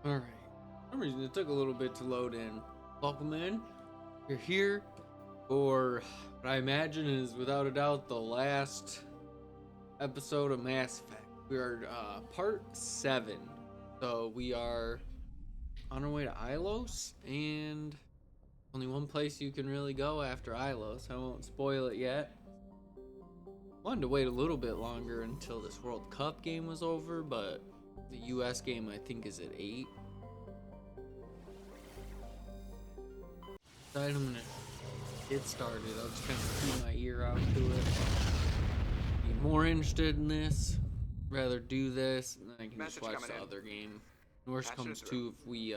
Alright. For some reason, it took a little bit to load in. Welcome in. You're here for what I imagine is, without a doubt, the last episode of Mass Effect. We are part 7. So we are on our way to Ilos, and only one place you can really go after Ilos. I won't spoil it yet. Wanted to wait a little bit longer until this World Cup game was over, but the US game I think is at 8. So I'm gonna get started. I'll just kind of keep my ear out to it. Be more interested in this, rather do this, and then I can just watch the other game. Worst comes to, if we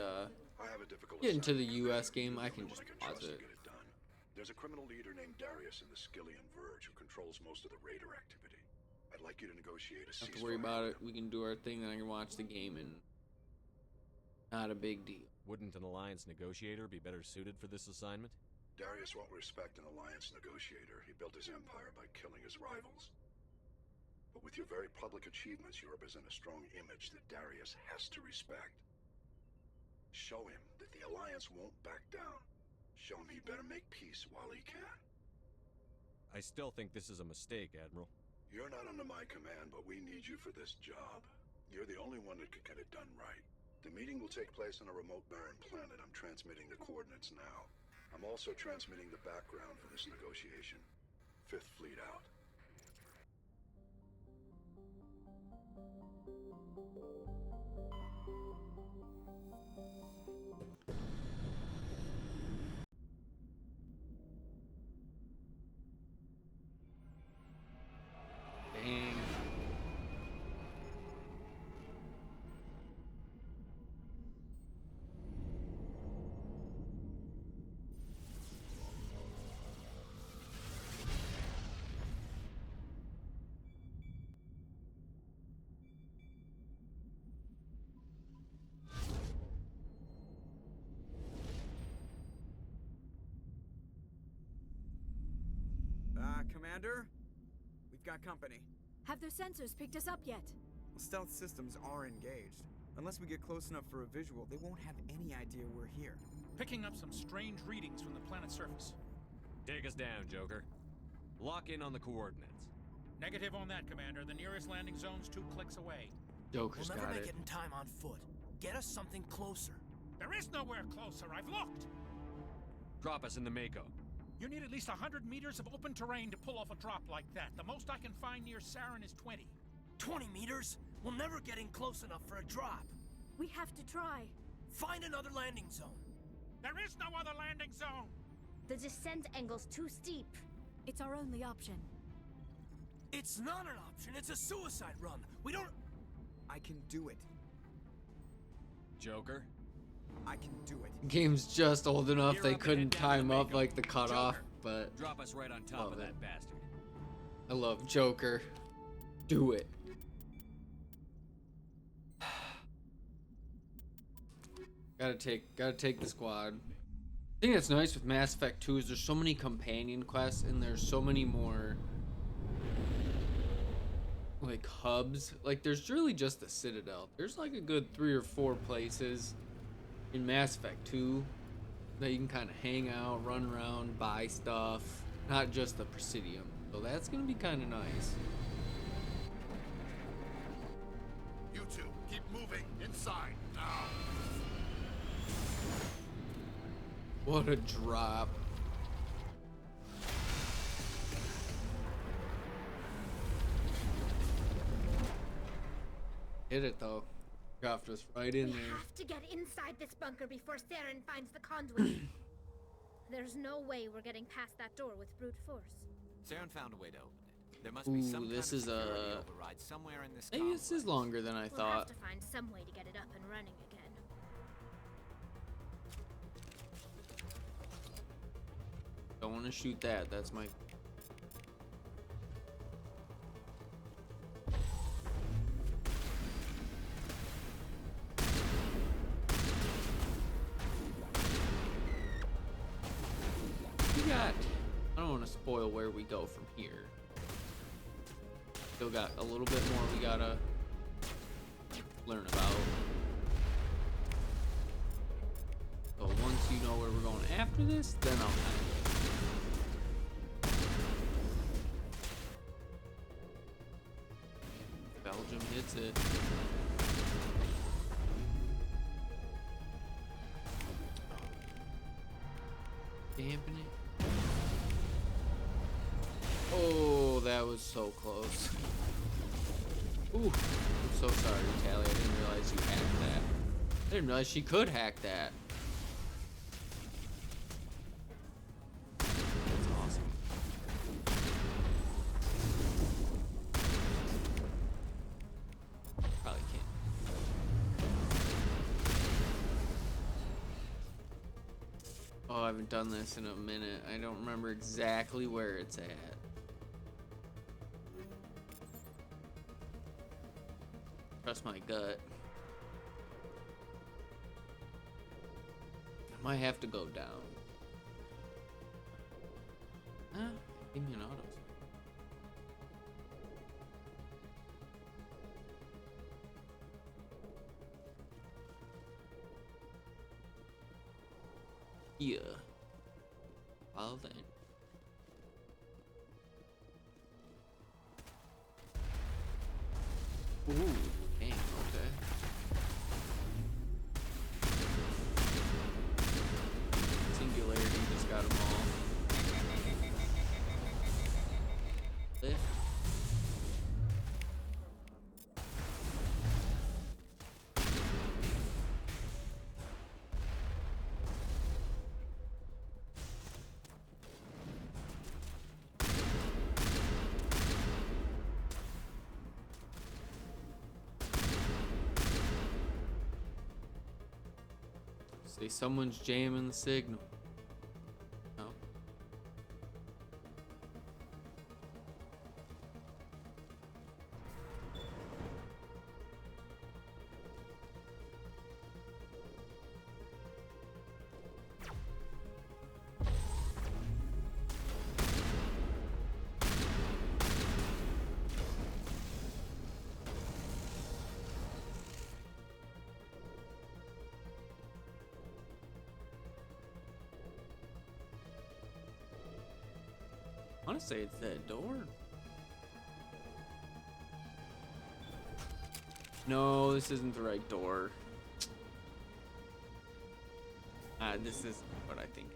get into the US game, I can just pause it. There's a criminal leader named Darius in the Skillian Verge who controls most of the raider activity. I'd like you to negotiate a ceasefire. Don't have to worry about it. We can do our thing, then I can watch the game, and not a big deal. Wouldn't an Alliance negotiator be better suited for this assignment? Darius won't respect an Alliance negotiator. He built his empire by killing his rivals. But with your very public achievements, you represent a strong image that Darius has to respect. Show him that the Alliance won't back down. Show him he better make peace while he can. I still think this is a mistake, Admiral. You're not under my command, but we need you for this job. You're the only one that could get it done right. The meeting will take place on a remote barren planet. I'm transmitting the coordinates now. I'm also transmitting the background for this negotiation. 5th Fleet out. Dang. Commander? We've got company. Have their sensors picked us up yet? Well, stealth systems are engaged. Unless we get close enough for a visual, they won't have any idea we're here. Picking up some strange readings from the planet's surface. Take us down, Joker. Lock in on the coordinates. Negative on that, Commander. The nearest landing zone's 2 clicks away. Joker's We'll never got make it. it in time on foot. Get us something closer. There is nowhere closer. I've looked. Drop us in the Mako. You need at least 100 meters of open terrain to pull off a drop like that. The most I can find near Saren is 20. 20 meters? We'll never get in close enough for a drop. We have to try. Find another landing zone. There is no other landing zone! The descent angle's too steep. It's our only option. It's not an option. It's a suicide run. We don't... I can do it. Joker? I can do it. Game's just old enough Gear they up and couldn't head down to time the up Mako. like the cutoff, Joker, but drop us right on top Love of it. that bastard. I love Joker. Do it. Gotta take the squad. I think that's nice with Mass Effect 2 is there's so many companion quests and there's so many more like hubs. Like there's really just the Citadel. There's like a good 3 or 4 places in Mass Effect 2 that you can kind of hang out, run around, buy stuff, not just the Presidium. So that's gonna be kind of nice. You two, keep moving inside now. What a drop. Hit it though. Dropped us right in We there. have to get inside this bunker before Saren finds the conduit. There's no way we're getting past that door with brute force. Saren found a way to open it. There must be some kind this of is security a... override somewhere in this Maybe this is complex. longer than I We'll thought. have to find some way to get it up and running again. Don't want to shoot that. That's my... We got... I don't want to spoil where we go from here. Still got a little bit more we gotta learn about. know where we're going after this, then I'll kind of. Belgium hits it. Dampen it. Oh, that was so close. Ooh, I'm so sorry, Tally. I didn't realize you hacked that. I didn't realize she could hack that. That's awesome. Probably can't. Oh, I haven't done this in a minute. I don't remember exactly where it's at. Trust my gut. I might have to go down. Huh? Give me an auto. Yeah. Well then. Ooh, dang, okay. Singularity just got them all. Lift. Say someone's jamming the signal. No. I want to say it's that door. No, this isn't the right door. This is what I think.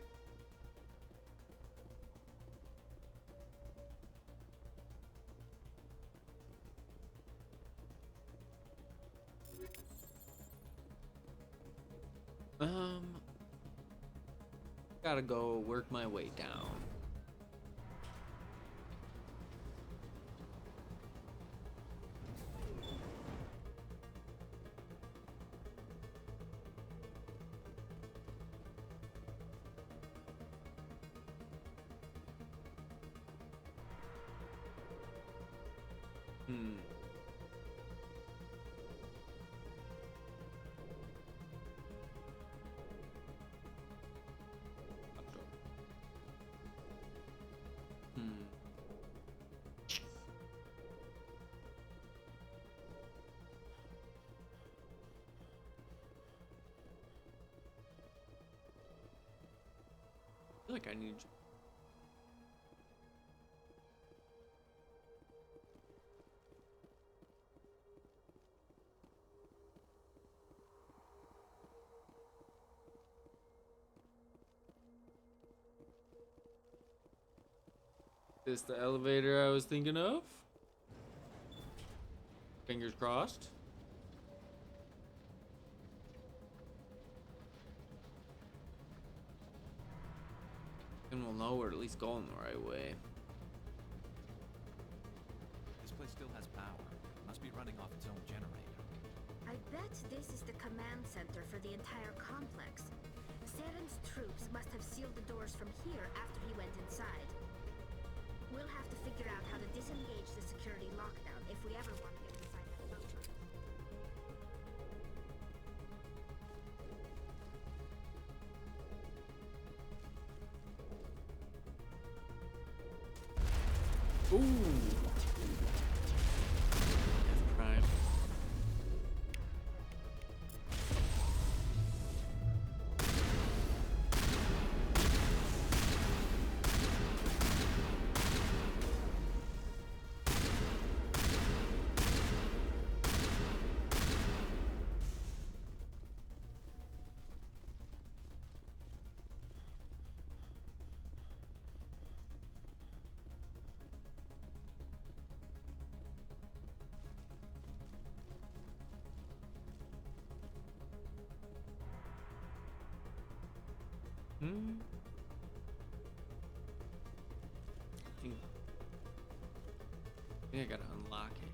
Gotta go work my way down. I feel like I need. Is this the elevator I was thinking of? Fingers crossed. And we'll know we're at least going the right way. This place still has power. Must be running off its own generator. I bet this is the command center for the entire complex. Saren's troops must have sealed the doors from here after he went inside. We'll have to figure out how to disengage the security lockdown if we ever want to get inside that bunker. Ooh. Prime. I think I gotta unlock it.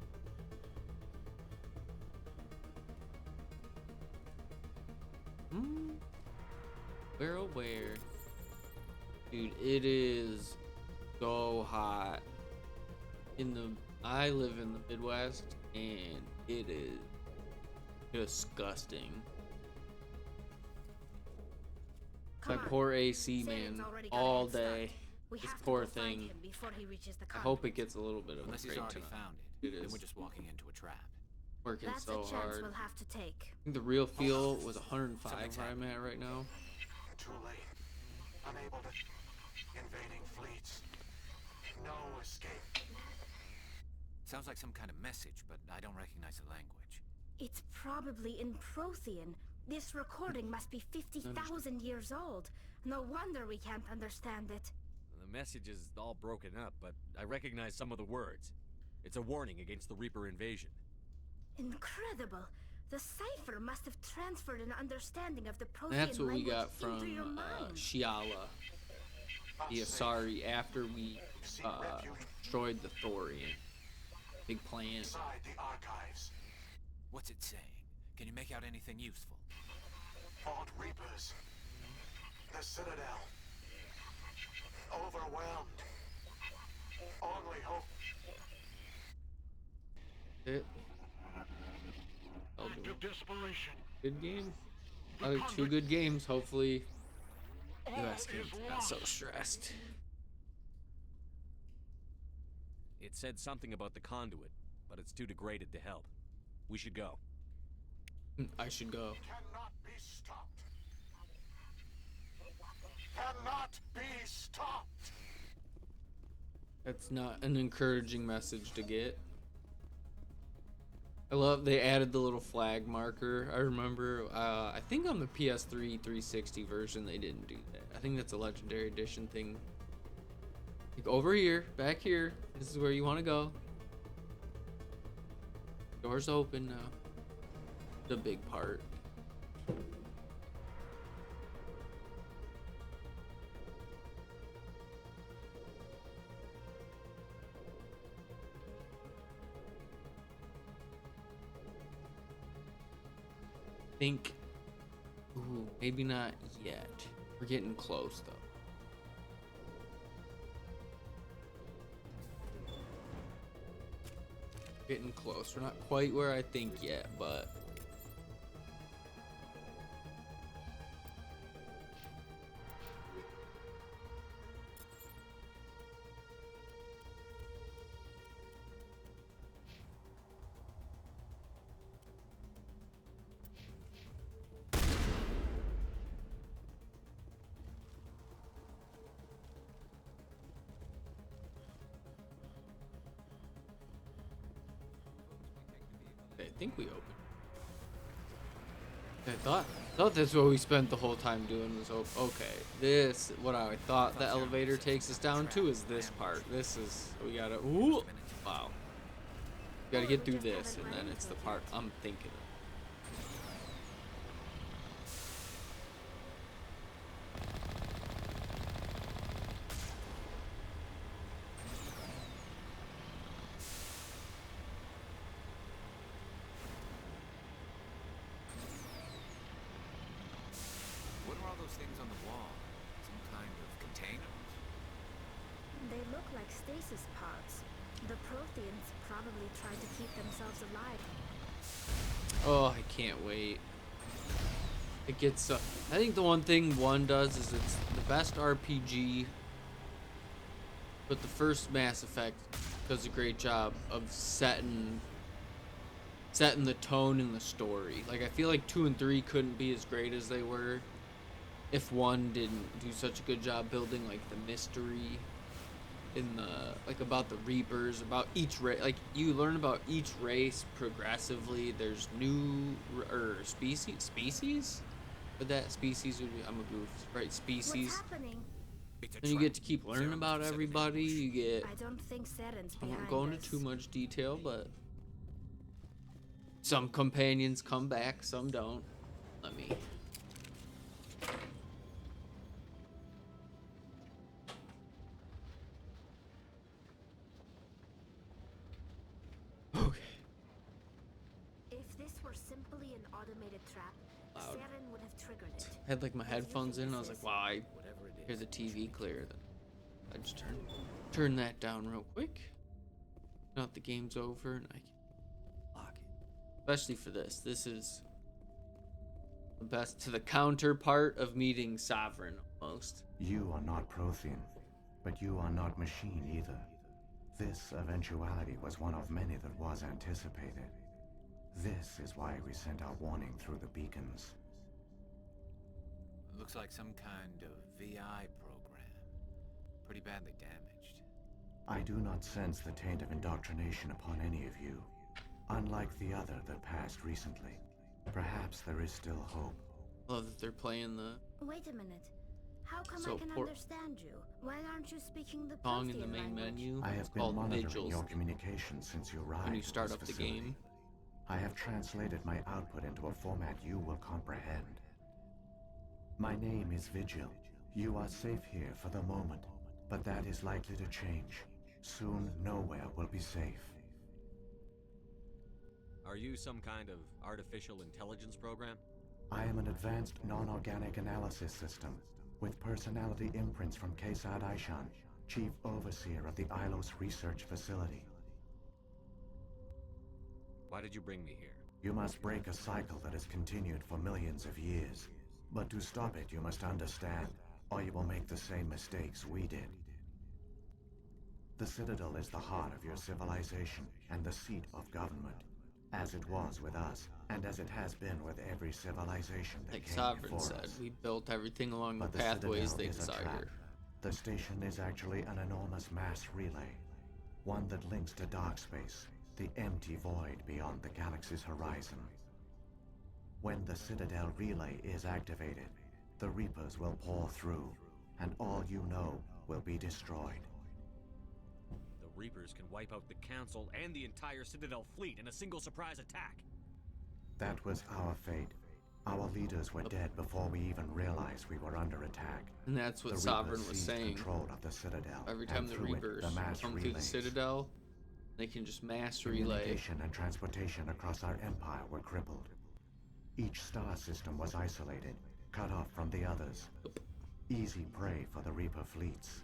Where oh where? Dude, it is so hot. I live in the Midwest and it is disgusting. My poor AC man, all day. This poor thing. I hope it gets a little bit of a Unless he's break already tonight. found It it, then is we're just walking into a trap. working That's so a chance hard. we'll have to take. I think the real feel was 105 where I'm at right now. Too late. Unable to. Invading fleets. No escape. Sounds like some kind of message, but I don't recognize the language. It's probably in Prothean. This recording must be 50,000 years old. No wonder we can't understand it. The message is all broken up, but I recognize some of the words. It's a warning against the Reaper invasion. Incredible. The cipher must have transferred an understanding of the Prothean That's what we language got into your from mind. Shiala, the Asari, after we destroyed the Thorian. Big plan. Inside the archives. What's it saying? Can you make out anything useful? Fought Reapers. The Citadel. Overwhelmed. Only hope. It. Act of desperation. Good game. Two good games. Hopefully, US games not so stressed. It said something about the Conduit, but it's too degraded to help. We should go. I should go. Cannot be stopped. Cannot be stopped. That's not an encouraging message to get. I love they added the little flag marker. I remember, I think on the PS3 360 version they didn't do that. I think that's a Legendary Edition thing. Like over here, back here, this is where you want to go. Doors open now. The big part. Think, ooh, maybe not yet. We're getting close though. Getting close. We're not quite where I think yet, but I think we opened. I thought that's what we spent the whole time doing was okay. This what I thought the elevator takes us down to is this part. This is we gotta ooh wow. We gotta get through this and then it's the part I'm thinking of. What are all those things on the wall? Some kind of container? They look like stasis pods. The Protheans probably tried to keep themselves alive. Oh, I can't wait. It gets I think the one thing one does is it's the best RPG, but the first Mass Effect does a great job of setting the tone in the story. Like I feel like 2 and 3 couldn't be as great as they were if 1 didn't do such a good job building like the mystery in the like about the Reapers, about each race. Like you learn about each race progressively. There's new species. But that species would be, I'm a goof, right? Species. What's happening? And you get to keep learning about everybody. You get. I don't think Saren's I behind won't go into this. too much detail, but some companions come back, some don't. Let me. simply an automated trap, Loud. Saren would have triggered it. I had like my headphones in, and I was like, wow, I Whatever it is. hear the TV clear. Then I just turn that down real quick. Now that the game's over, and I can lock it. Especially for this. This is the best to the counterpart of meeting Sovereign, almost. You are not prothean, but you are not machine either. This eventuality was one of many that was anticipated. This is why we sent our warning through the beacons. Looks like some kind of VI program. Pretty badly damaged. I do not sense the taint of indoctrination upon any of you, unlike the other that passed recently. Perhaps there is still hope. I love that they're playing the Wait a minute. How come So I can por- understand you? Why aren't you speaking the song in the Prothean main language? menu. I It's have been called monitoring Vigils. your communication since you arrived When you at start this up the facility. game. I have translated my output into a format you will comprehend. My name is Vigil. You are safe here for the moment, but that is likely to change. Soon, nowhere will be safe. Are you some kind of artificial intelligence program? I am an advanced non-organic analysis system with personality imprints from Kesad Aishan, Chief Overseer of the Ilos Research Facility. Why did you bring me here? You must break a cycle that has continued for millions of years. But to stop it, you must understand, or you will make the same mistakes we did. The Citadel is the heart of your civilization and the seat of government, as it was with us, and as it has been with every civilization that Like came Sovereign before said, us. we built everything along But the the pathways Citadel they is a trap. desire. The station is actually an enormous mass relay, one that links to dark space, the empty void beyond the galaxy's horizon. When the Citadel relay is activated, the Reapers will pour through, and all you know will be destroyed. The Reapers can wipe out the Council and the entire Citadel fleet in a single surprise attack. That was our fate. Our leaders were dead before we even realized we were under attack. And that's what The Sovereign Reapers was seized saying. control of the Citadel, Every time and the through it, Reapers the mass come through the relays. Citadel, they can just mass relay. Communication and transportation across our empire were crippled. Each star system was isolated, cut off from the others. Easy prey for the Reaper fleets.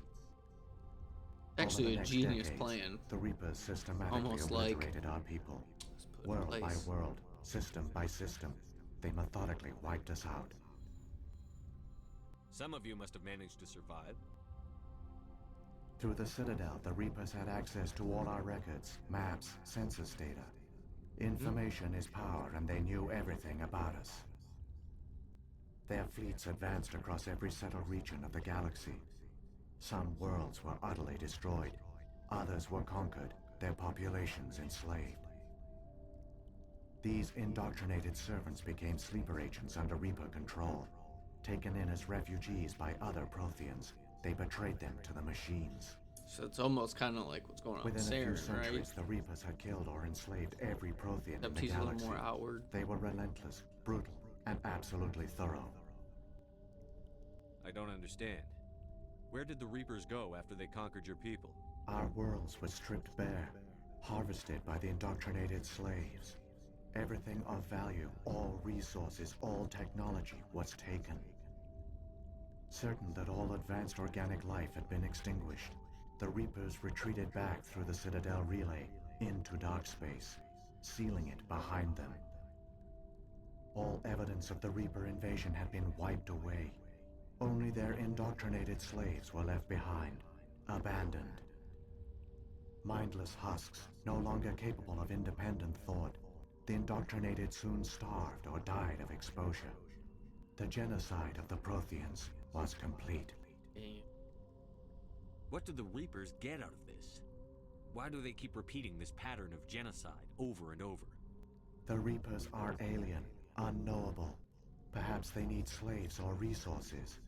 Actually, Over the a next genius decades, plan. The Reapers systematically Almost like- obliterated our people. Let's put it in World by place. world, system by system, they methodically wiped us out. Some of you must have managed to survive. Through the Citadel, the Reapers had access to all our records, maps, census data. Information is power, and they knew everything about us. Their fleets advanced across every settled region of the galaxy. Some worlds were utterly destroyed. Others were conquered, their populations enslaved. These indoctrinated servants became sleeper agents under Reaper control. Taken in as refugees by other Protheans, they betrayed them to the machines. So it's almost kind of like what's going on with Within a few Saren, centuries, right? the Reapers had killed or enslaved every Prothean in Except the he's a little galaxy. more outward. They were relentless, brutal, and absolutely thorough. I don't understand. Where did the Reapers go after they conquered your people? Our worlds were stripped bare, harvested by the indoctrinated slaves. Everything of value, all resources, all technology was taken. Certain that all advanced organic life had been extinguished, the Reapers retreated back through the Citadel relay into dark space, sealing it behind them. All evidence of the Reaper invasion had been wiped away. Only their indoctrinated slaves were left behind, abandoned. Mindless husks, no longer capable of independent thought, the indoctrinated soon starved or died of exposure. The genocide of the Protheans was complete. Damn. What do the Reapers get out of this? Why do they keep repeating this pattern of genocide over and over? The Reapers are alien, unknowable. Perhaps they need slaves or resources.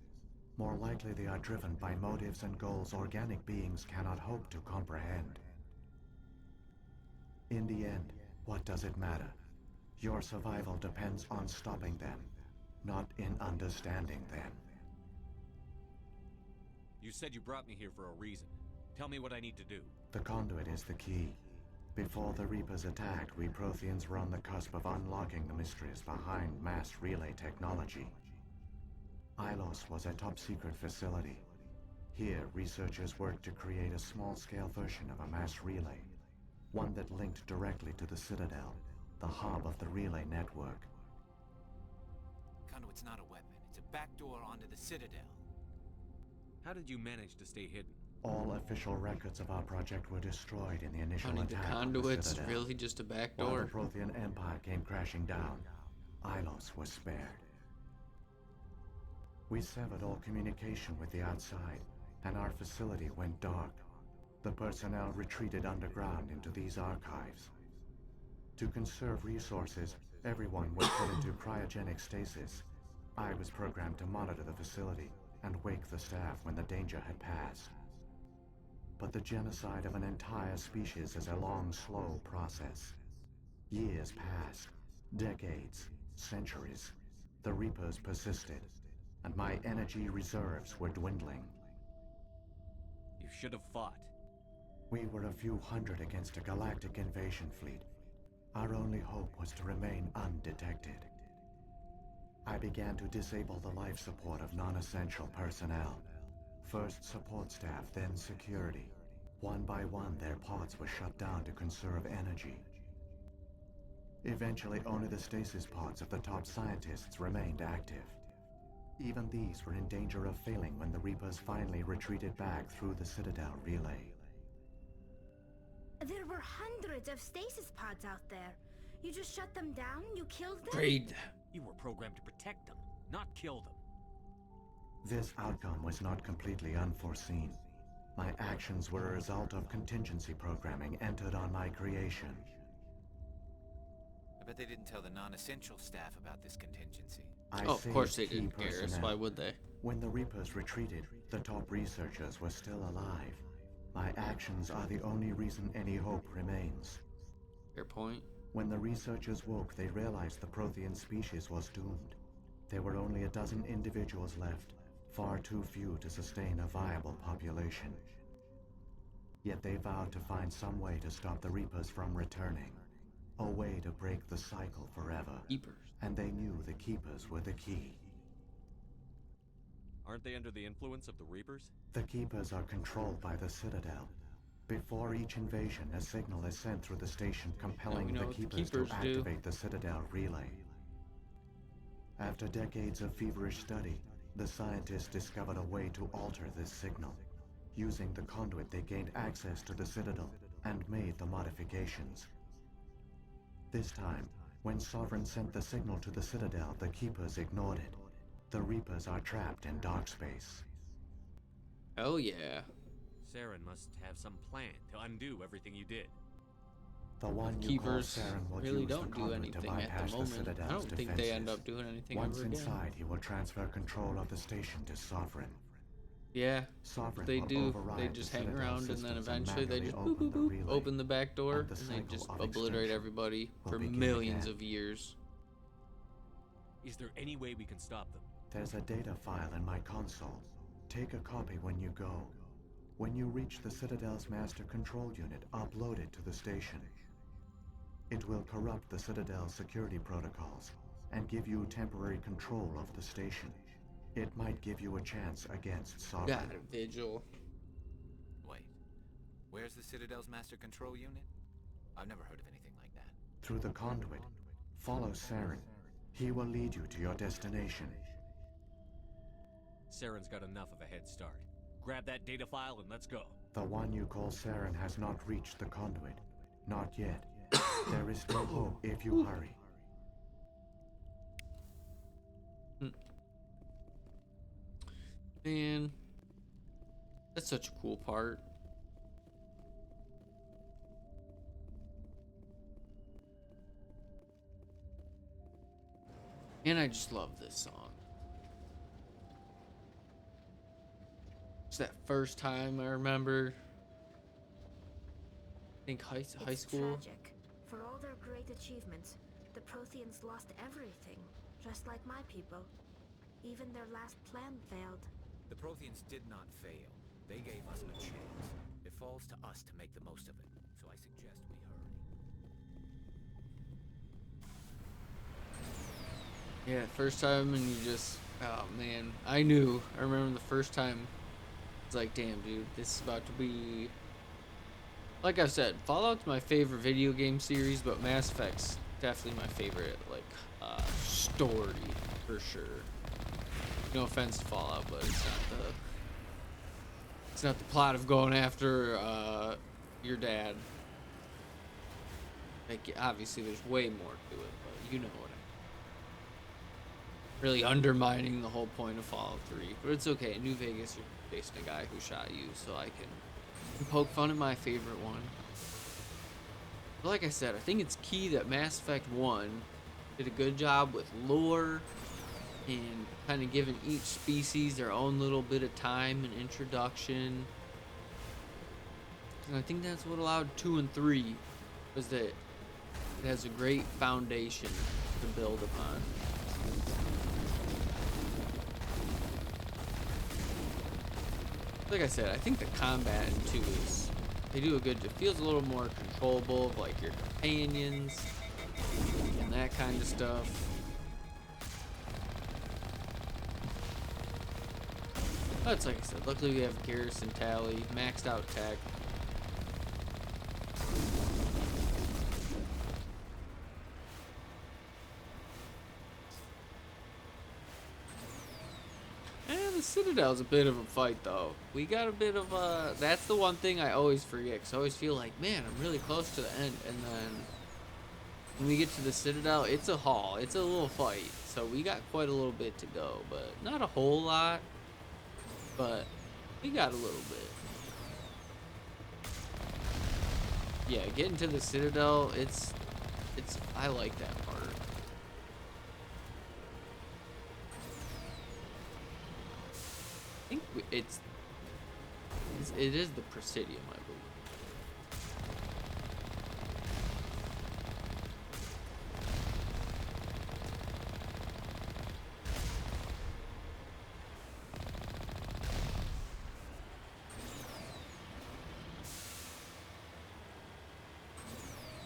More likely they are driven by motives and goals organic beings cannot hope to comprehend. In the end, what does it matter? Your survival depends on stopping them, not in understanding them. You said you brought me here for a reason. Tell me what I need to do. The Conduit is the key. Before the Reapers attacked, we Protheans were on the cusp of unlocking the mysteries behind mass relay technology. Ilos was a top-secret facility. Here, researchers worked to create a small-scale version of a mass relay, one that linked directly to the Citadel, the hub of the relay network. Conduit's not a weapon. It's a backdoor onto the Citadel. How did you manage to stay hidden? All official records of our project were destroyed in the initial Honey, the attack on the Conduit's Citadel. really just a While backdoor. the Prothean Empire came crashing down, Ilos was spared. We severed all communication with the outside, and our facility went dark. The personnel retreated underground into these archives. To conserve resources, everyone was put into cryogenic stasis. I was programmed to monitor the facility and wake the staff when the danger had passed. But the genocide of an entire species is a long, slow process. Years passed, decades, centuries. The Reapers persisted, and my energy reserves were dwindling. You should have fought. We were a few hundred against a galactic invasion fleet. Our only hope was to remain undetected. I began to disable the life support of non-essential personnel. First support staff, then security. One by one, their pods were shut down to conserve energy. Eventually, only the stasis pods of the top scientists remained active. Even these were in danger of failing when the Reapers finally retreated back through the Citadel relay. There were hundreds of stasis pods out there. You just shut them down? You killed them? Raid. You were programmed to protect them, not kill them. This outcome was not completely unforeseen. My actions were a result of contingency programming entered on my creation. I bet they didn't tell the non-essential staff about this contingency. Oh, of course they didn't, Garrus. Why would they? When the Reapers retreated, the top researchers were still alive. My actions are the only reason any hope remains. Fair point. When the researchers woke, they realized the Prothean species was doomed. There were only a dozen individuals left, far too few to sustain a viable population. Yet they vowed to find some way to stop the Reapers from returning. A way to break the cycle forever. Keepers. And they knew the Keepers were the key. Aren't they under the influence of the Reapers? The Keepers are controlled by the Citadel. Before each invasion, a signal is sent through the station compelling the Keepers to activate the Citadel relay. After decades of feverish study, the scientists discovered a way to alter this signal. Using the Conduit, they gained access to the Citadel and made the modifications. This time, when Sovereign sent the signal to the Citadel, the Keepers ignored it. The Reapers are trapped in dark space. Oh yeah. Saren must have some plan to undo everything you did. The one you call Keepers Saren will really use don't the do Conduit to anything at bypass the the moment. I Citadel's don't think defenses. they end up doing anything Once ever again. inside, he will transfer control of the station to Sovereign. Yeah, Sovereign they will do. override They the just hang Citadel's around and then systems eventually they manually just boop, open boop, the boop, relay, open the back door and the and they cycle just of obliterate extinction everybody will for begin millions again. of years. Is there any way we can stop them? There's a data file in my console. Take a copy when you go. When you reach the Citadel's master control unit, upload it to the station. It will corrupt the Citadel's security protocols and give you temporary control of the station. It might give you a chance against Sovereign. Got it, Vigil. Wait, where's the Citadel's master control unit? I've never heard of anything like that. Through the Conduit, follow Saren. He will lead you to your destination. Saren's got enough of a head start. Grab that data file and let's go. The one you call Saren has not reached the Conduit. Not yet. There is still hope if you hurry. Man, that's such a cool part. And I just love this song. It's that first time I remember. I think high school. It's tragic. For all their great achievements, the Protheans lost everything, just like my people. Even their last plan failed. The Protheans did not fail. They gave us a chance. It falls to us to make the most of it. So I suggest we hurry. Yeah, first time and you just, oh man, I remember the first time, it's like, damn dude, this is about to be, like I said, Fallout's my favorite video game series, but Mass Effect's definitely my favorite, like, story, for sure. No offense to Fallout, but it's not the plot of going after, your dad. Like, obviously there's way more to it, but you know what I mean. Really undermining the whole point of Fallout 3, but it's okay. In New Vegas, you're facing a guy who shot you, so I can poke fun at my favorite one. But like I said, I think it's key that Mass Effect 1 did a good job with lore and kind of giving each species their own little bit of time and introduction. And I think that's what allowed 2 and 3, was that it has a great foundation to build upon. Like I said, I think the combat in 2 is, they do a good job. It feels a little more controllable of like your companions and that kind of stuff. But like I said, luckily we have Garrison Tally, maxed out tech. The Citadel's a bit of a fight, though. We got a bit of that's the one thing I always forget, because I always feel like, man, I'm really close to the end, and then when we get to the Citadel, it's a haul. It's a little fight, so we got quite a little bit to go, but not a whole lot, but we got a little bit. Yeah, getting to the Citadel, it's I like that part. I think it is the Presidium, I believe.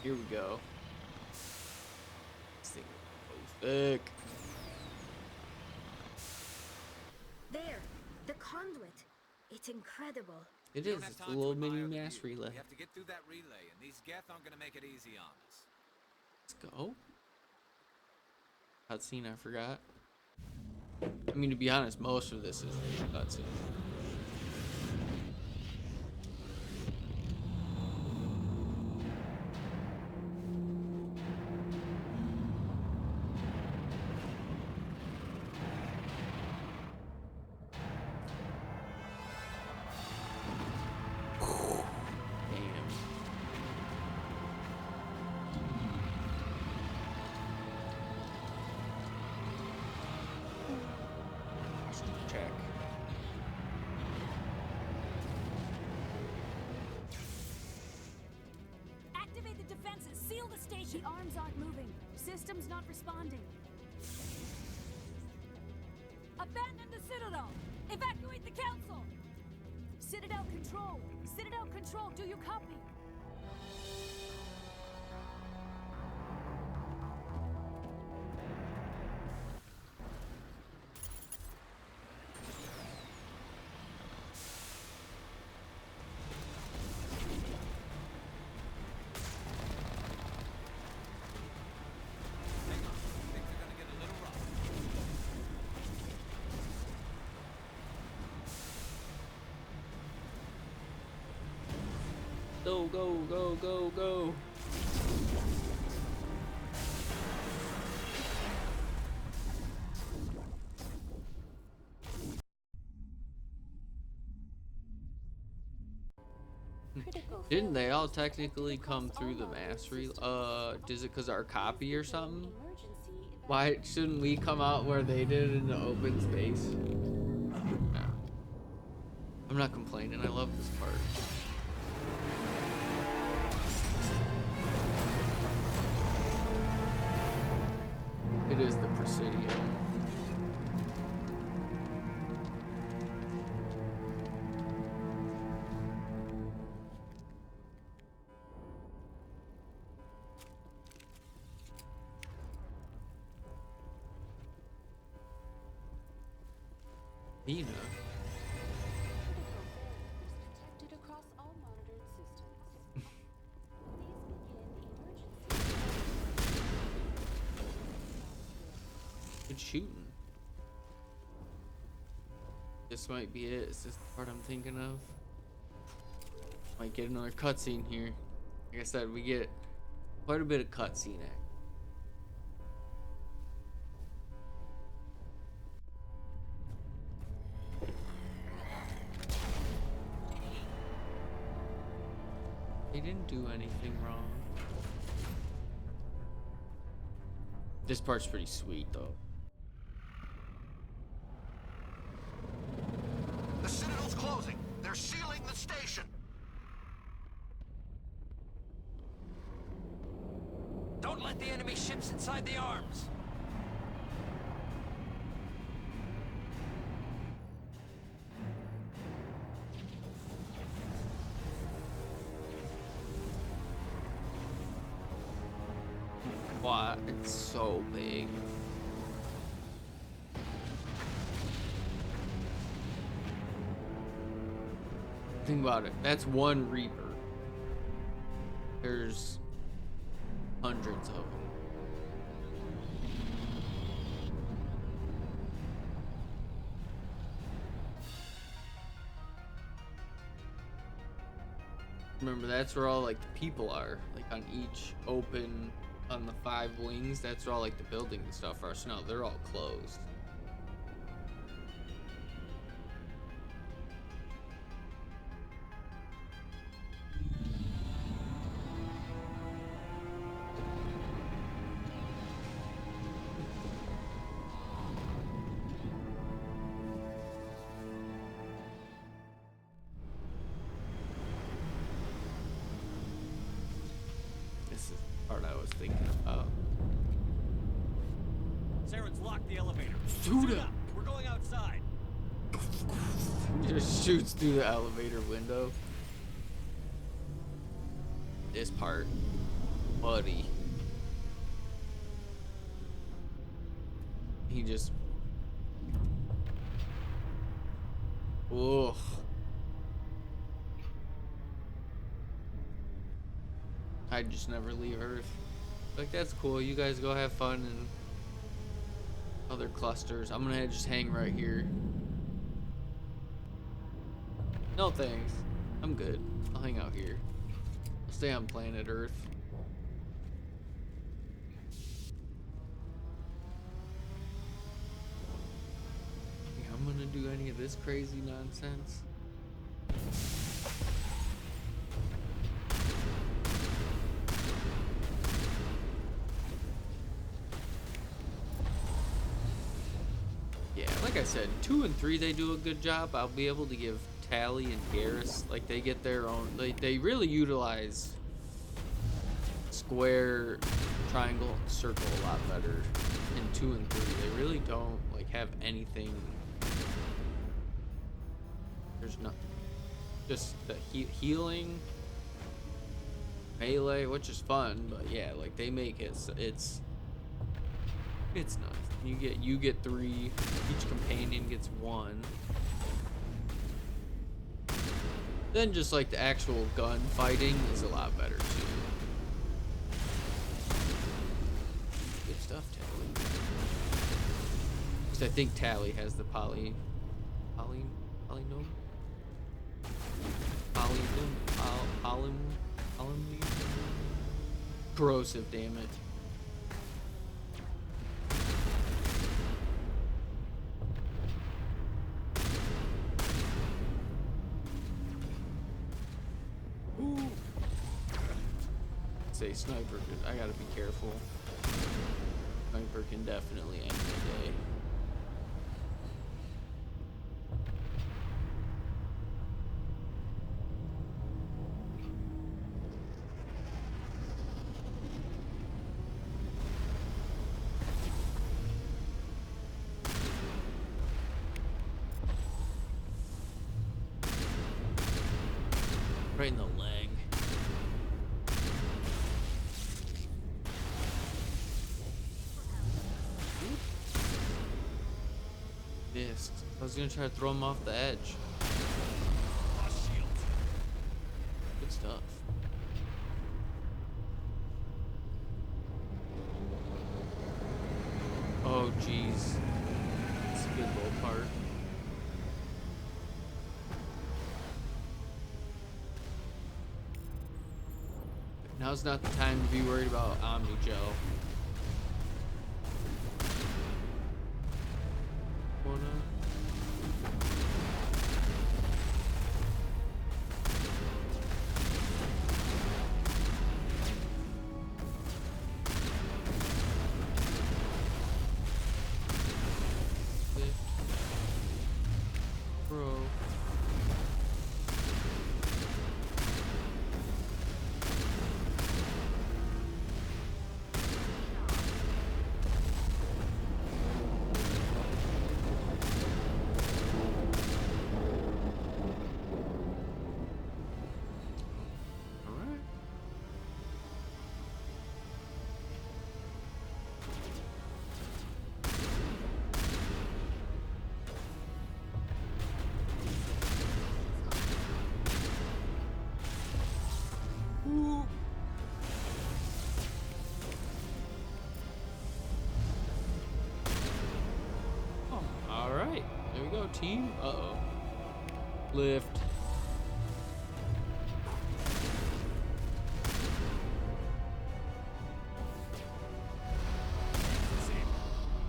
Here we go. This thing goes thick. There, the conduit. It's incredible. It is. It's a little mini mass relay. We have to get through that relay, and these Geth aren't gonna make it easy on us. Let's go. Cutscene, I forgot. I mean, to be honest, most of this is cutscene. Check. Activate the defenses. Seal the station. The arms aren't moving. Systems not responding. Abandon the Citadel. Evacuate the Council. Citadel Control. Citadel Control, do you copy? Go, go, go, go, go. Didn't they all technically come through the mass is it because our copy or something? Why shouldn't we come out where they did in the open space? No. I'm not complaining, I love this part. It is the Presidium. Nina. Detected across all monitored systems. Please begin emergency. Good shooting. This might be it. Is this the part I'm thinking of? Might get another cutscene here. Like I said, we get quite a bit of cutscene act. They didn't do anything wrong. This part's pretty sweet though. The Citadel's closing. They're sealing the station. Don't let the enemy ships inside the arms. Wow, it's so big. Think about it. That's one Reaper. There's hundreds of them. Remember, that's where all like the people are. Like on each open, on the 5 wings, that's where all like the buildings and stuff are. So now they're all closed. This is the part I was thinking about. Saren's locked the elevator. Shoot up! We're going outside. Just shoots through the elevator window. This part, buddy. He just. Ugh. I'd just never leave Earth. Like, that's cool. You guys go have fun in other clusters. I'm gonna just hang right here. No thanks. I'm good. I'll hang out here. I'll stay on planet Earth. Think I'm gonna do any of this crazy nonsense. Yeah, like I said, 2 and 3 they do a good job. I'll be able to give Tally and Garrus, like they get their own. They really utilize square, triangle, circle a lot better in 2 and 3. They really don't like have anything. There's nothing. Just the healing, melee, which is fun, but yeah, like they make it. It's nice. You get 3. Each companion gets 1. Then just like the actual gun fighting is a lot better too. Good stuff, Tally. Because I think Tally has the polynome. Corrosive, damn it. Say sniper, I gotta be careful. Sniper can definitely end my day. Right in the leg. Missed. I was gonna try to throw him off the edge. Good stuff. Oh jeez. It's a good little part. Now's not the time to be worried about Omni Gel. Alright, there we go, team. Uh-oh. Lift.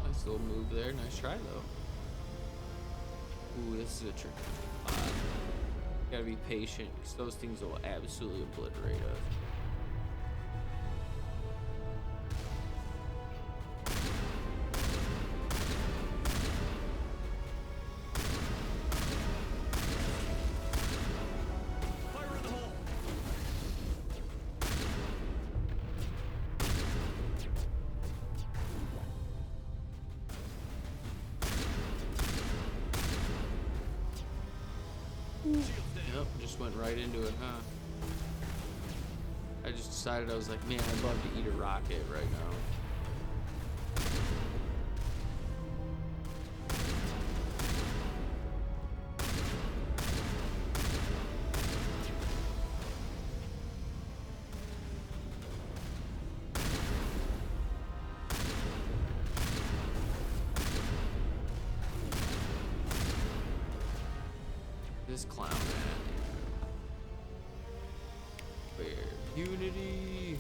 Nice little move there. Nice try, though. Ooh, this is a tricky spot. Gotta be patient, because those things will absolutely obliterate us. Yep, just went right into it, huh? I just decided, I was like, man, I'd love to eat a rocket right now. This clown at? Where? Unity.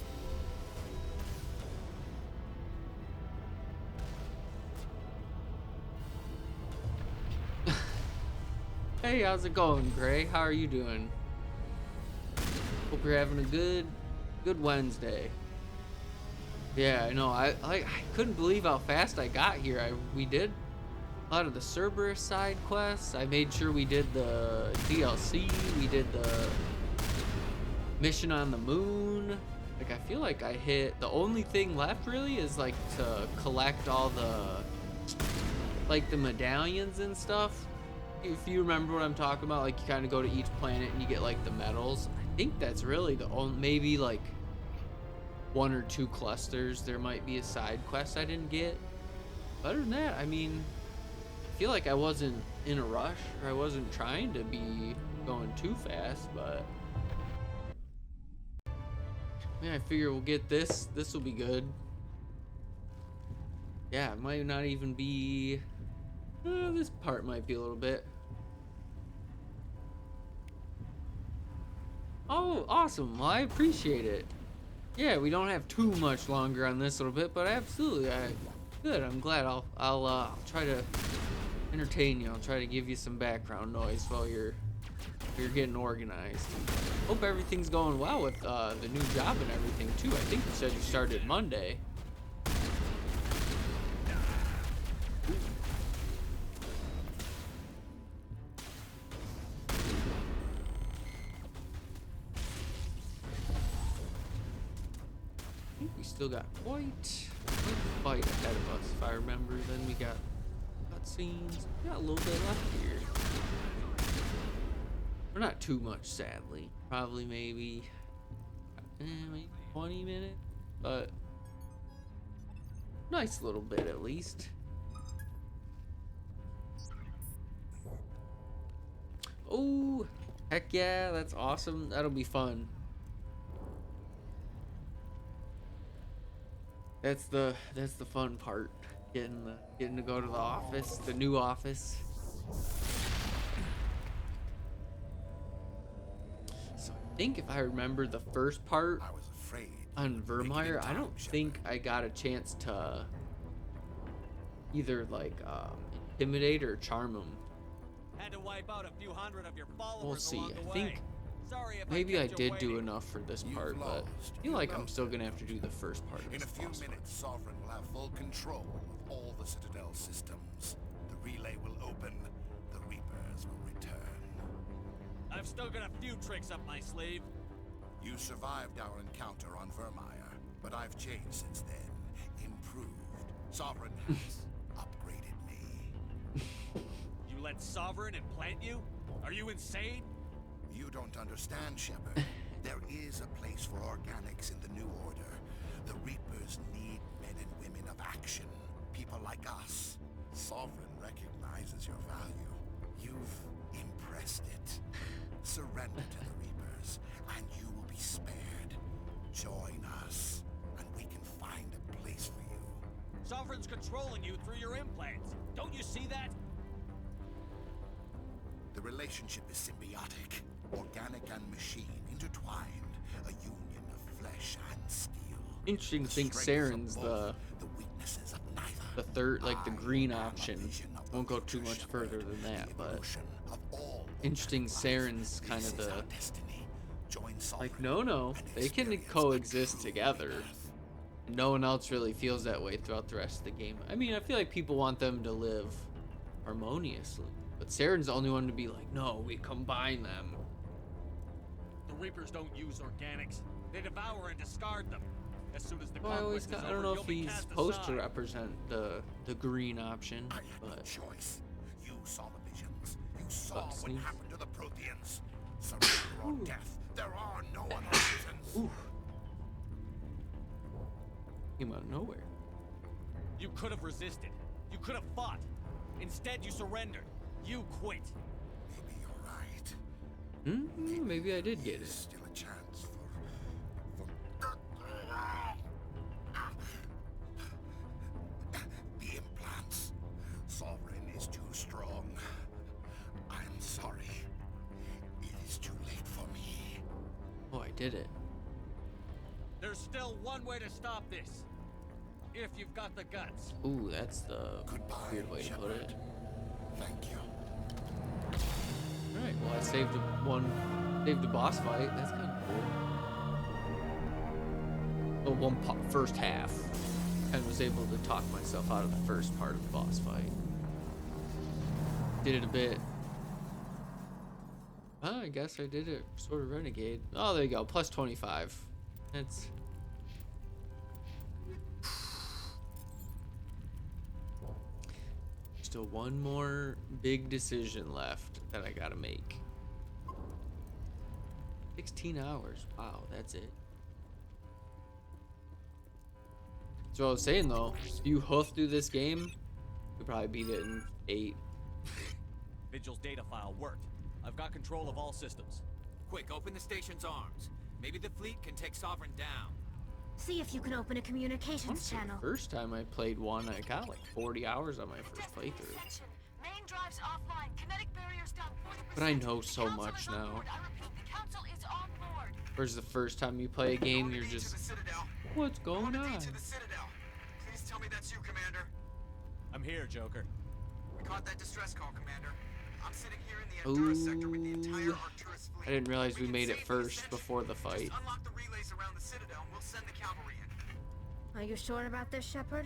Hey, how's it going, Gray? How are you doing? Hope you're having a good Wednesday. Yeah, I know. I couldn't believe how fast I got here. We did a lot of the Cerberus side quests. I made sure we did the DLC. We did the mission on the moon. Like, I feel like I hit the only thing left really is like to collect all the like the medallions and stuff. If you remember what I'm talking about, like you kind of go to each planet and you get like the medals. I think that's really the only, maybe like 1 or 2 clusters. There might be a side quest I didn't get. Other than that, I mean, I feel like I wasn't in a rush, or I wasn't trying to be going too fast, but yeah, I figure we'll get this. This will be good. Yeah, it might not even be. This part might be a little bit. Oh, awesome. Well, I appreciate it. Yeah, we don't have too much longer on this little bit, but absolutely, good. I'm glad. I'll try to entertain you. I'll try to give you some background noise while you're getting organized. Hope everything's going well with the new job and everything too. I think you said you started Monday. I think we still got quite a fight ahead of us, if I remember. Then we got cutscenes. We got a little bit left here. Or not too much, sadly. Probably maybe 20 minutes, but nice little bit at least. Heck yeah, that's awesome. That'll be fun. That's the fun part. Getting to go to the office, the new office. So I think if I remember the first part on Vermeer, I don't think I got a chance to either like intimidate or charm him. Had to wipe out a few hundred of your followers. We'll see. along the I way. think Sorry if maybe I kept you did do waiting. enough for this part, but I feel like I'm still gonna have to do the first part of In this a few boss fight. minutes, Sovereign will have full control of all the Citadel systems. The relay will open. The Reapers will return. I've still got a few tricks up my sleeve. You survived our encounter on Vermeer, but I've changed since then. Improved. Sovereign has upgraded me. You let Sovereign implant you? Are you insane? You don't understand, Shepard. There is a place for organics in the New Order. The Reapers need men and women of action. People like us. Sovereign recognizes your value. You've impressed it. Surrender to the Reapers, and you will be spared. Join us, and we can find a place for you. Sovereign's controlling you through your implants. Don't you see that? The relationship is symbiotic. Organic and machine intertwined. A union of flesh and steel. Interesting to The think strengths of Saren's both, the weaknesses of neither. the third, like the I green am a option. vision of the Won't go too future, much Shepard. further than that, The but evolution of all interesting. organic life. Saren's kind This of is the our destiny. Join Sovereign like no, and they can experience a coexist true together. rebirth. No one else really feels that way throughout the rest of the game. I mean, I feel like people want them to live harmoniously, but Saren's the only one to be like, no, we combine them. The Reapers don't use organics. They devour and discard them. As soon as the Well, I always conquest is I don't over, know you'll if be he's cast supposed to aside. represent the green option, I had no but choice. You saw the visions. You saw Oh, what sneeze. happened to the protheans. Surrender or death. There are no other options. ooh, came out of nowhere. You could have resisted. You could have fought. Instead, you surrendered. You quit. Maybe you're right. Maybe I did get There's it. still a chance for the implants. Sovereign is too strong. I'm sorry. It is too late for me. Oh, I did it. There's still one way to stop this. If you've got the guts. Ooh, that's the Goodbye, weird way to put it. Shepard. Thank you. All right, well, I saved saved a boss fight. That's kind of cool. Well, first half. And was able to talk myself out of the first part of the boss fight. Did it a bit. I guess I did it sort of renegade. Oh, there you go. Plus 25. That's... Still one more big decision left that I gotta make. 16 hours. Wow, that's it. So I was saying though, if you hoof through this game, you'll probably beat it in 8. Vigil's data file worked. I've got control of all systems. Quick, open the station's arms. Maybe the fleet can take Sovereign down. See if you can open a communications Honestly, channel. the first time I played one, I got like 40 hours on my first playthrough. Main drives offline. Kinetic barriers down 40%. But I know so Council much is on now. board. I repeat, the council is on board. Whereas the first time you play a game, you're just, what's going on? to the Citadel. Please tell me that's you, Commander. I'm here, Joker. We caught that distress call, Commander. I'm sitting here in the Endura sector with the entire Ooh. Arcturus fleet. I didn't realize we can made it save the first Ascension. before the fight. Just unlock the relays around the Citadel and we'll send the cavalry in. Are you sure about this, Shepard?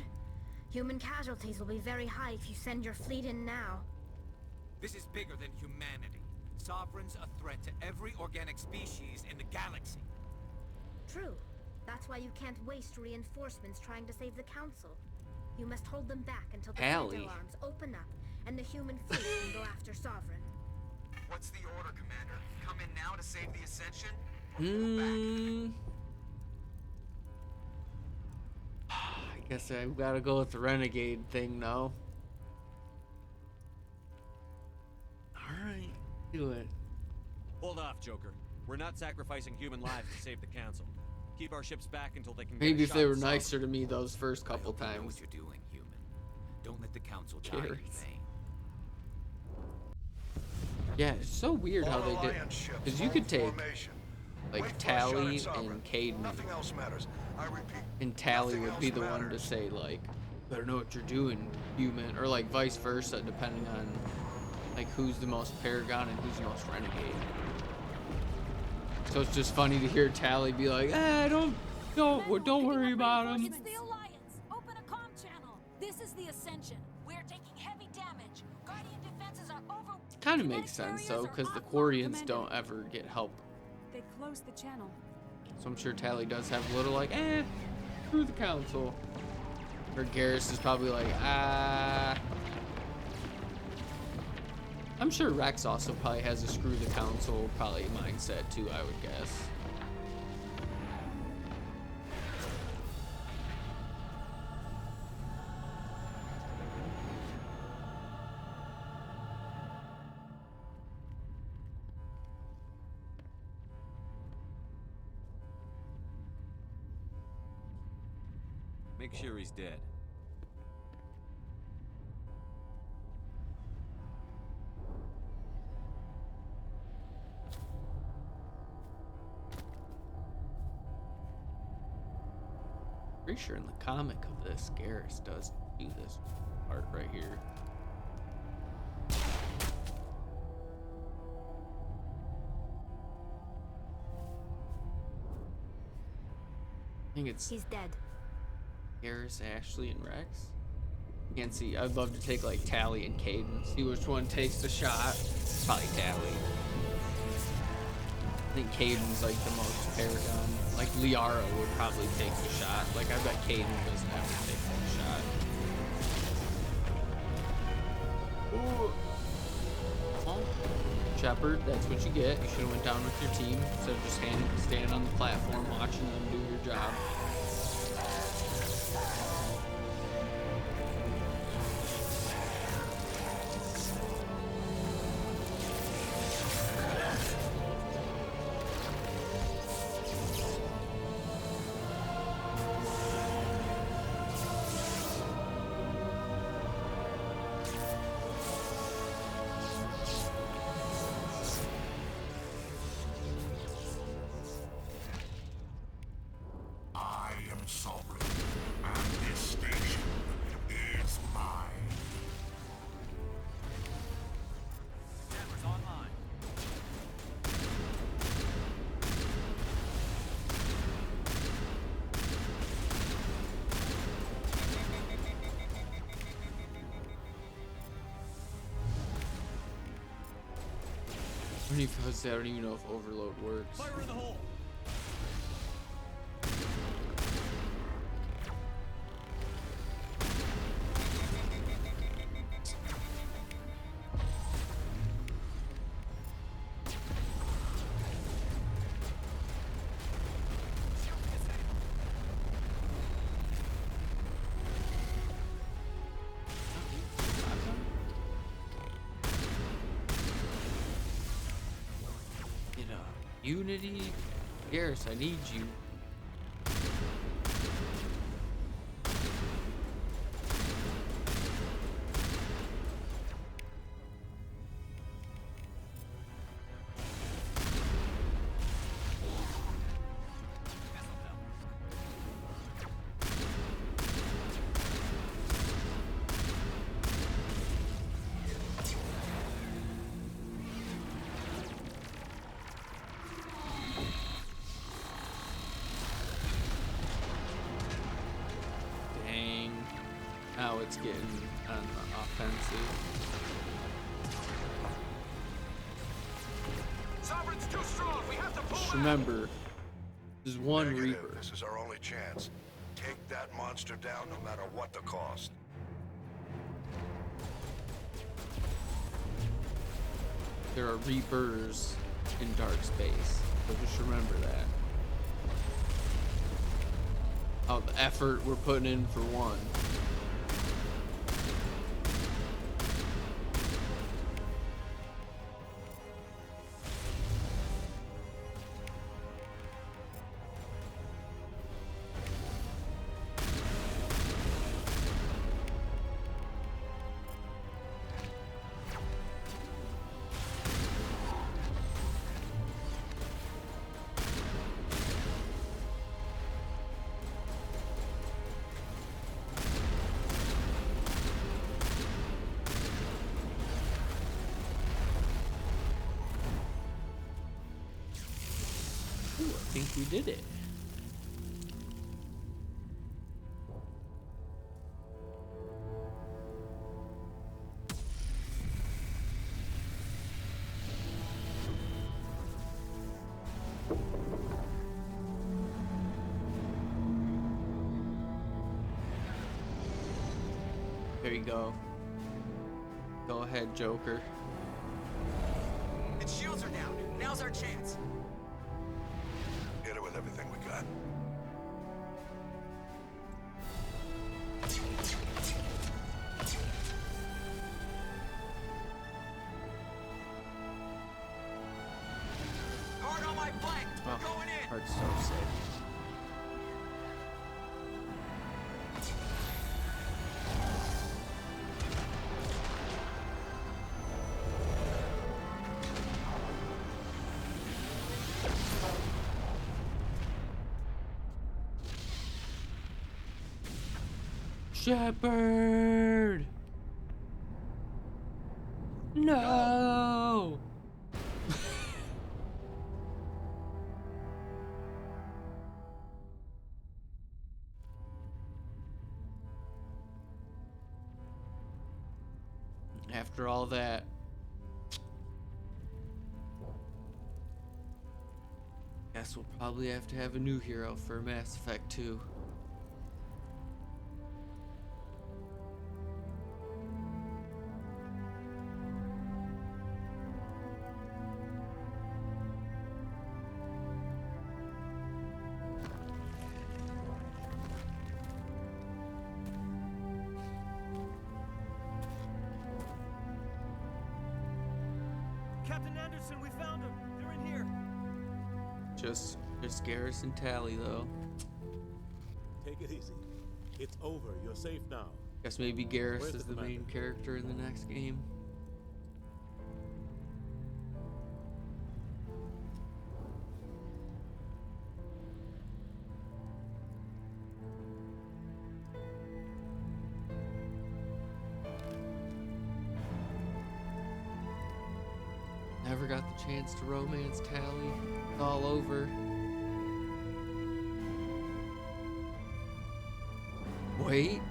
Human casualties will be very high if you send your fleet in now. This is bigger than humanity. Sovereign's a threat to every organic species in the galaxy. True. That's why you can't waste reinforcements trying to save the Council. You must hold them back until the Allie. Citadel arms open up and the human fleet can go after Sovereign. What's the order, Commander? Come in now to save the Ascension? Or pull back? I guess I gotta go with the renegade thing now. Alright, do it. Hold off, Joker. We're not sacrificing human lives to save the Council. Keep our ships back until they can. Maybe get a if shot they at were Sovereign. nicer to me those first couple I hope you know times. what you're doing, human. Don't let the Council die in Garrus. vain. Yeah, it's so weird how All they did. Alliance ships Because you form could take formation. like Wait for a shot at Tally Sovereign. and Caden, Nothing else matters. I repeat. and Tally nothing would be else the one to matters. say like, better know what you're doing, human, or like vice versa, depending on like who's the most Paragon and who's the most Renegade. So it's just funny to hear Tally be like, don't worry about him. It's the Alliance. Open a comm channel. This is the Ascension. We're taking heavy damage. Guardian defenses are over. Kind of makes sense though, because the Quarians don't ever get help. They closed the channel. So I'm sure Tally does have a little like, screw the Council. Or Garrus is probably like, I'm sure Rex also probably has a screw the Council probably mindset too, I would guess. Make sure he's dead. Pretty sure in the comic of this, Garrus does do this part right here. I think it's He's dead. Garrus, Ashley, and Rex. Can't see. I'd love to take like Tally and Caden. See which one takes the shot. Probably Tally. I think Caden's like the most Paragon. Like Liara would probably take the shot. Like I bet Caden doesn't ever take that shot. Ooh. Oh. Shepard, that's what you get. You should have went down with your team instead of just standing on the platform watching them do your job. I am Sovereign, and this station is mine. Cameras online. I don't even know if overload works. Fire in the hole. You know, Unity, Garrus, I need you. Dang. Now it's getting on the offensive. Sovereign's too strong. We have to pull Just back. remember, there's one Negative. Reaper. This is our only chance. Take that monster down no matter what the cost. There are Reapers in dark space. So just remember that. Oh, the effort we're putting in for one. think we did it. There you go. Go ahead, Joker. Its shields are down. Now's our chance. Hit it with everything we got. Hard on my flank. We're going in. Heart's so sick. Shepard! No! After all that, guess we'll probably have to have a new hero for Mass Effect 2. Captain Anderson, we found them. They're in here. Just Garrison Tally though. Take it easy. It's over. You're safe now. Guess maybe Garrus Where's is the the main commander? character in the next game. Never got the chance to romance Tally. It's all over. Wait.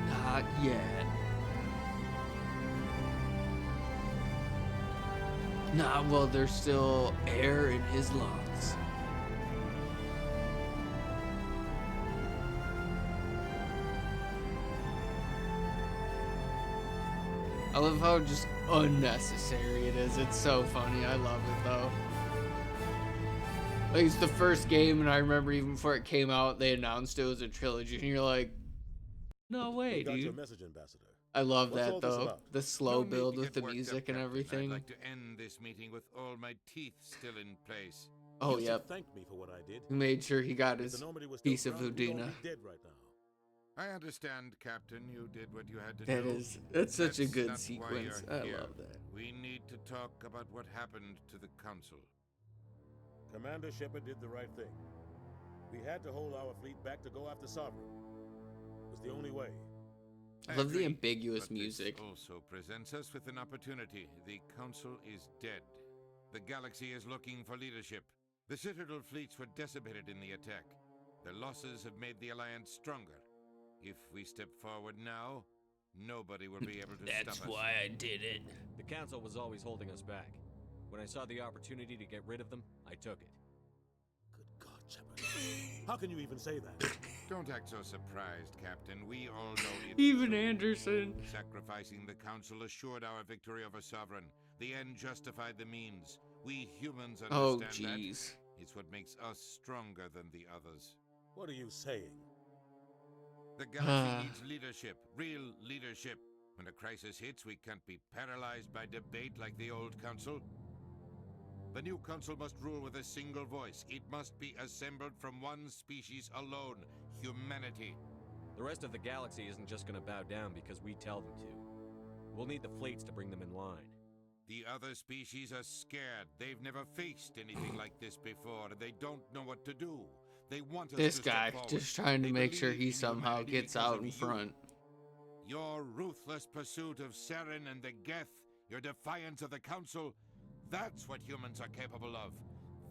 Not yet. Nah, well, there's still air in his lungs. I love how just unnecessary it is. It's so funny. I love it though. Like, it's the first game, and I remember even before it came out, they announced it was a trilogy, and you're like, no way, We got your dude. message, Ambassador. I love What's that all this though. about? The slow No need build to with get the worked music up, and Captain. everything. I'd like to end this meeting with all my teeth still in place. Oh, You should yep. thank me for what I did. He made sure he got If his the Normandy was still piece of grounded, we'd all Udina. be dead right now. I understand, Captain. You did what you had to That do. is, that's such a That's good not why sequence. you're I here. love that. We need to talk about what happened to the Council. Commander Shepard did the right thing. We had to hold our fleet back to go after Sovereign. It was the only way. I love the agree, ambiguous but this music. also presents us with an opportunity. The Council is dead. The galaxy is looking for leadership. The Citadel fleets were decimated in the attack. Their losses have made the Alliance stronger. If we step forward now, nobody will be able to stop us. That's why I did it. The Council was always holding us back. When I saw the opportunity to get rid of them, I took it. Good God, Shepard. How can you even say that? Don't act so surprised, Captain. We all know it's Even true. Anderson. Sacrificing the Council assured our victory over Sovereign. The end justified the means. We humans Oh, understand jeez. that. It's what makes us stronger than the others. What are you saying? The galaxy needs leadership, real leadership. When a crisis hits, we can't be paralyzed by debate like the old Council. The new Council must rule with a single voice. It must be assembled from one species alone, humanity. The rest of the galaxy isn't just gonna bow down because we tell them to. We'll need the fleets to bring them in line. The other species are scared. They've never faced anything like this before, and they don't know what to do. They want us This to guy step forward. just trying to They make sure believe he in somehow humanity gets because out of in you. front. Your ruthless pursuit of Saren and the Geth your defiance of the Council. That's what humans are capable of.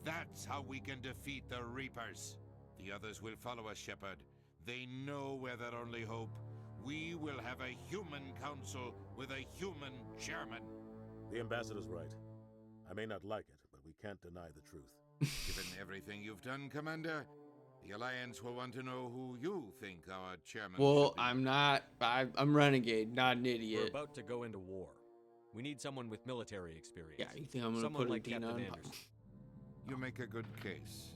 That's how we can defeat the Reapers. The others will follow us, Shepard. They know we're their only hope. We will have a human council with a human chairman. The ambassador's right. I may not like it, but we can't deny the truth. Given everything you've done, Commander, the Alliance will want to know who you think our chairman Well, should be. I'm not. I'm Renegade, not an idiot. We're about to go into war. We need someone with military experience. Yeah, you think I'm gonna Someone put like a Dina Captain on? Anderson. You make a good case.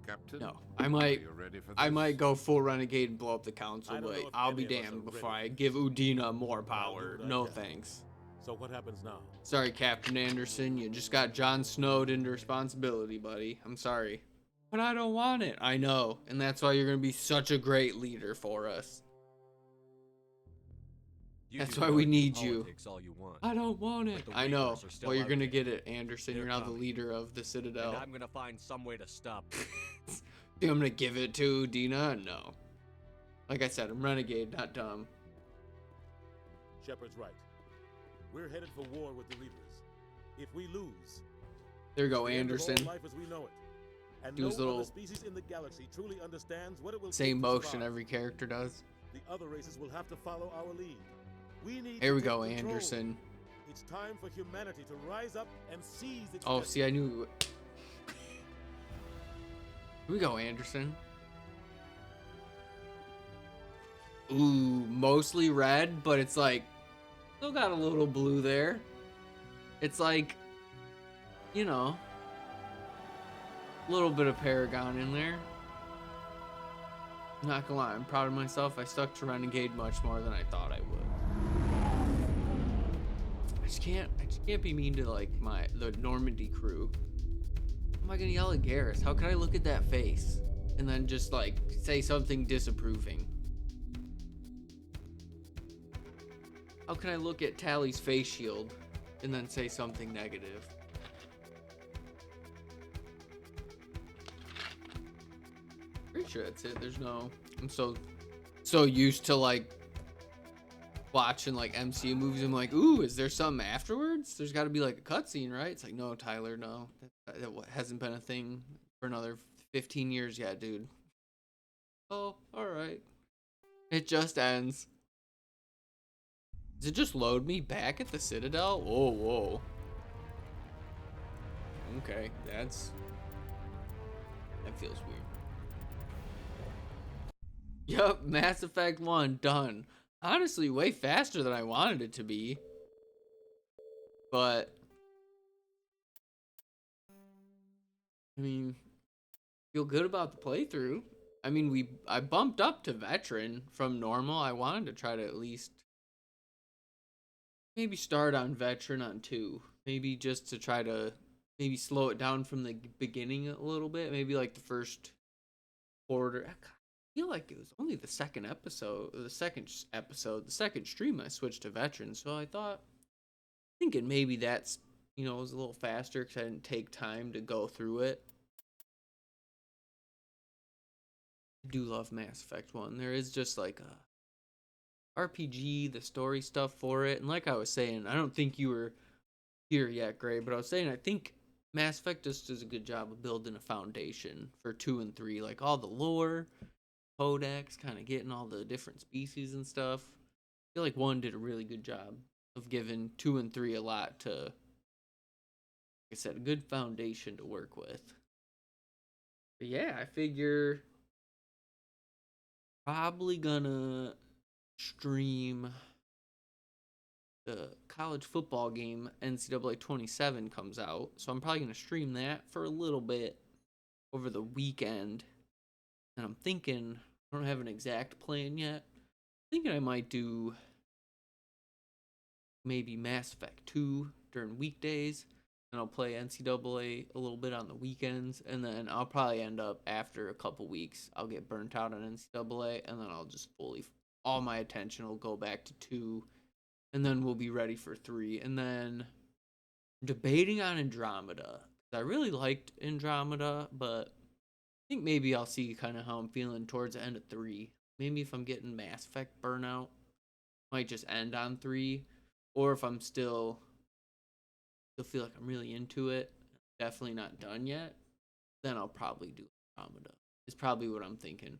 Captain? No, I might. Are you ready for this? I might go full Renegade and blow up the council, I don't but know if I'll any be of us damned are before ready I for give this. Udina more I'll do power. what I No can. thanks. So what happens now? Sorry, Captain Anderson. You just got Jon Snowed into responsibility, buddy. I'm sorry. But I don't want it. I know. And that's why you're going to be such a great leader for us. You That's do why we argue need you. politics all you want. I don't want it. But the I know. Reapers are still Well, you're out going to there. get it, Anderson. They're You're now the coming. leader of the Citadel. And I'm gonna find some way to stop them. Think I'm going to give it to Udina? No. Like I said, I'm Renegade, not dumb. Shepard's right. We're headed for war with the Reapers. If we lose, There you go, the end of all Anderson. life as we know it. And Do no his little other species in the galaxy truly understands what it will Same take to motion survive. every character does. The other races will have to follow our lead. We need Here to we take go, control. Anderson. It's time for humanity to rise up and seize its Oh, destiny. see, I knew. Here we go, Anderson. Ooh, mostly red, but it's like still got a little blue there. It's like, you know, a little bit of Paragon in there. Not gonna lie, I'm proud of myself. I stuck to Renegade much more than I thought I would. I just can't be mean to like the Normandy crew. How am I gonna yell at Garrus? How can I look at that face and then just like say something disapproving? How can I look at Tally's face shield and then say something negative? Pretty sure that's it. There's no. I'm so used to like watching like MCU movies. I'm like, ooh, is there something afterwards? There's got to be like a cutscene, right? It's like, no, Tyler, no, that hasn't been a thing for another 15 years yet, dude. Oh, all right. It just ends. Does it just load me back at the Citadel? Whoa, whoa. Okay, that feels weird. Yup, Mass Effect 1 done. Honestly, way faster than I wanted it to be. But I mean, feel good about the playthrough. I mean, I bumped up to veteran from normal. I wanted to try to at least maybe start on veteran on 2. Maybe just to try to maybe slow it down from the beginning a little bit. Maybe like the first quarter. I feel like it was only the second stream I switched to veteran. So I thought, thinking maybe that's, you know, it was a little faster because I didn't take time to go through it. I do love Mass Effect 1. There is just like a RPG, the story stuff for it. And like I was saying, I don't think you were here yet, Gray, but I was saying I think Mass Effect just does a good job of building a foundation for 2 and 3. Like all the lore, codex, kind of getting all the different species and stuff. I feel like 1 did a really good job of giving 2 and 3 a lot to, like I said, a good foundation to work with. But yeah, I figure probably gonna stream the college football game. NCAA 27 comes out, so I'm probably gonna stream that for a little bit over the weekend. And I'm thinking, I don't have an exact plan yet. Thinking I might do maybe Mass Effect 2 during weekdays, and I'll play NCAA a little bit on the weekends, and then I'll probably end up, after a couple weeks, I'll get burnt out on NCAA, and then I'll just all my attention will go back to 2, and then we'll be ready for 3, and then debating on Andromeda. I really liked Andromeda, but I think maybe I'll see kind of how I'm feeling towards the end of 3. Maybe if I'm getting Mass Effect burnout, might just end on 3, or if I'm still still feel like I'm really into it, definitely not done yet, then I'll probably do Andromeda. Is probably what I'm thinking.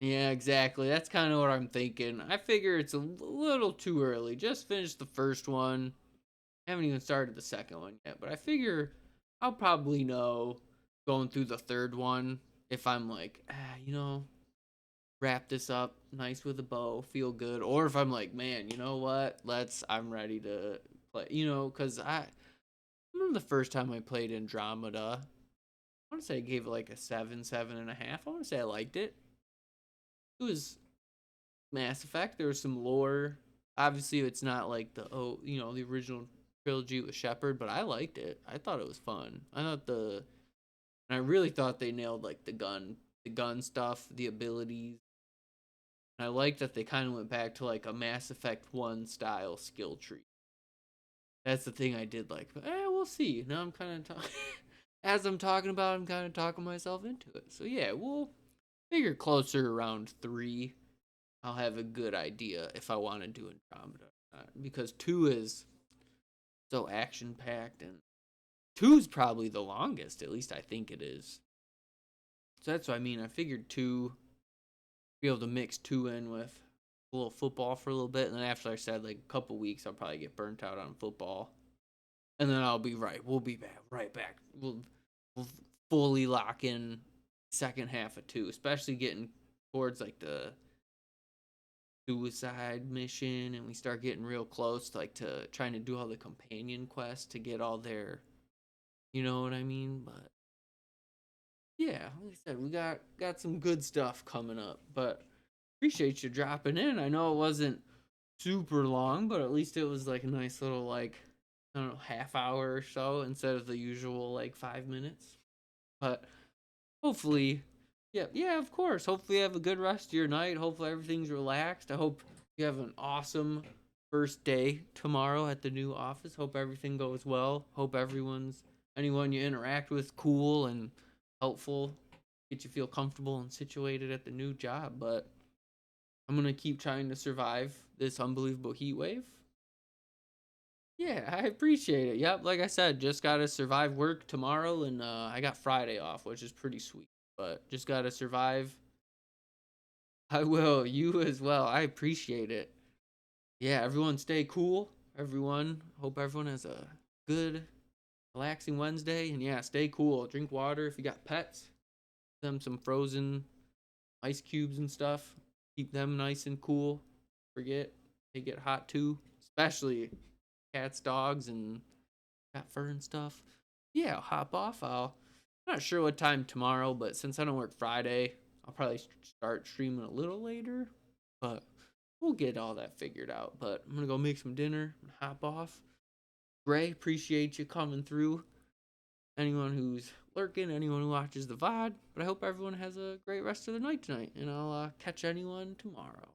Yeah, exactly. That's kind of what I'm thinking. I figure it's a little too early. Just finished the first one. Haven't even started the second one yet, but I figure I'll probably know going through the third one if I'm like, wrap this up nice with a bow, feel good, or if I'm like, man, you know what? I'm ready to play, because I remember the first time I played Andromeda. I want to say I gave it like a 7.5. I want to say I liked it. It was Mass Effect. There was some lore. Obviously, it's not like the original trilogy with Shepard, but I liked it. I thought it was fun. And I really thought they nailed like the gun stuff, the abilities. And I liked that they kind of went back to like a Mass Effect 1 style skill tree. That's the thing I did like. But we'll see. Now I'm kind of as I'm talking about, I'm kind of talking myself into it. So yeah, we'll figure closer around 3. I'll have a good idea if I want to do Andromeda or not, because 2 is so action packed, and 2 is probably the longest. At least I think it is. So that's what I mean. I figured 2, be able to mix 2 in with a little football for a little bit, and then after I said like a couple weeks, I'll probably get burnt out on football, and then I'll be right. We'll be right back. We'll fully lock in second half of 2, especially getting towards like the suicide mission, and we start getting real close like to trying to do all the companion quests to get all their, you know what I mean. But yeah, like I said, we got some good stuff coming up, but appreciate you dropping in. I know it wasn't super long, but at least it was like a nice little like, I don't know, half hour or so instead of the usual like 5 minutes. But hopefully, yeah, of course. Hopefully you have a good rest of your night. Hopefully everything's relaxed. I hope you have an awesome first day tomorrow at the new office. Hope everything goes well. Hope anyone you interact with cool and helpful. Get you feel comfortable and situated at the new job. But I'm going to keep trying to survive this unbelievable heat wave. Yeah, I appreciate it. Yep, like I said, just got to survive work tomorrow, and I got Friday off, which is pretty sweet. But just got to survive. I will. You as well. I appreciate it. Yeah, everyone stay cool. Hope everyone has a good, relaxing Wednesday. And yeah, stay cool. Drink water. If you got pets, give them some frozen ice cubes and stuff. Keep them nice and cool. Forget they get hot too, especially cats, dogs, and cat fur and stuff. Yeah, I'll hop off. I'm not sure what time tomorrow, but since I don't work Friday, I'll probably start streaming a little later. But we'll get all that figured out. But I'm gonna go make some dinner and hop off. Gray, appreciate you coming through. Anyone who's lurking, anyone who watches the VOD. But I hope everyone has a great rest of the night tonight, and I'll catch anyone tomorrow.